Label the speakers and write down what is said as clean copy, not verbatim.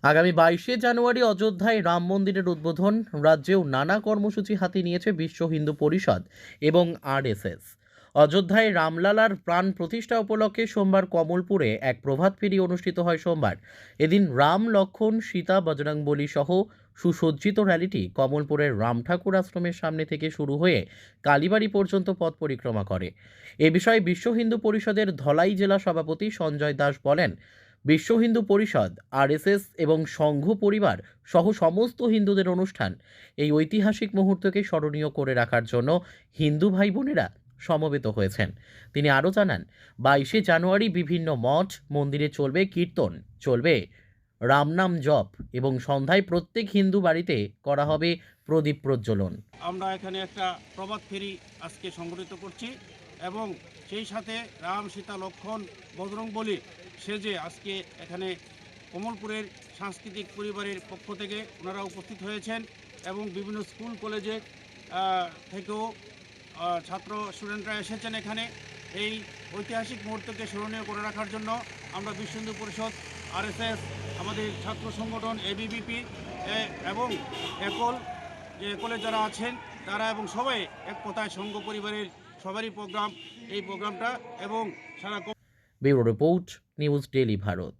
Speaker 1: আগামী 22শে জানুয়ারি অযোধ্যায় রাম মন্দিরের উদ্বোধন। রাজ্যেও নানা কর্মসূচি হাতে নিয়েছে বিশ্ব হিন্দু পরিষদ এবং আরএসএস। অযোধ্যায় রামলালার প্রাণ প্রতিষ্ঠা উপলক্ষে সোমবার কমলপুরে এক প্রভাত ফেরি অনুষ্ঠিত হয় সোমবার। এদিন রাম, লক্ষ্মণ, সীতা, বজরংবলী সহ সুসজ্জিত র্যালিটি কমলপুরের রাম ঠাকুর আশ্রমের সামনে থেকে শুরু হয়ে কালীবাড়ি পর্যন্ত পথ পরিক্রমা করে। এ বিষয়ে বিশ্ব হিন্দু পরিষদের ধলাই জেলা সভাপতি সঞ্জয় দাস বলেন, বিশ্ব হিন্দু পরিষদ, আরএসএস এবং সংঘ পরিবার সহ সমস্ত হিন্দুদের অনুষ্ঠান এই ঐতিহাসিক মুহূর্তকে স্মরণীয় করে রাখার জন্য হিন্দু ভাই বোনেরা সমবেত হয়েছেন। তিনি আরও জানান, 22শে জানুয়ারি বিভিন্ন মঠ মন্দিরে চলবে কীর্তন, চলবে রামনাম জপ এবং সন্ধ্যায় প্রত্যেক হিন্দু বাড়িতে করা হবে প্রদীপ প্রজ্বলন।
Speaker 2: আমরা এখানে একটা প্রভাত ফেরি আজকে সংগঠিত করছি এবং সেই সাথে রাম, সীতা, লক্ষ্মণ, বজরংবলী সেজে আজকে এখানে কমলপুরের সাংস্কৃতিক পরিবারের পক্ষ থেকে ওনারা উপস্থিত হয়েছেন এবং বিভিন্ন স্কুল কলেজে থেকেও ছাত্র স্টুডেন্টরা এসেছেন এখানে। এই ঐতিহাসিক মুহূর্তকে স্মরণীয় করে রাখার জন্য আমরা বিশ্ব হিন্দু পরিষদ, আরএসএস, আমাদের ছাত্র সংগঠন এবিভিপি এবং একল যে একলে যারা আছেন তারা এবং সবাই এক কথায় সংঘ পরিবারের সবারই প্রোগ্রাম এই প্রোগ্রামটা এবং সারা
Speaker 1: bureau report, news daily Bharat.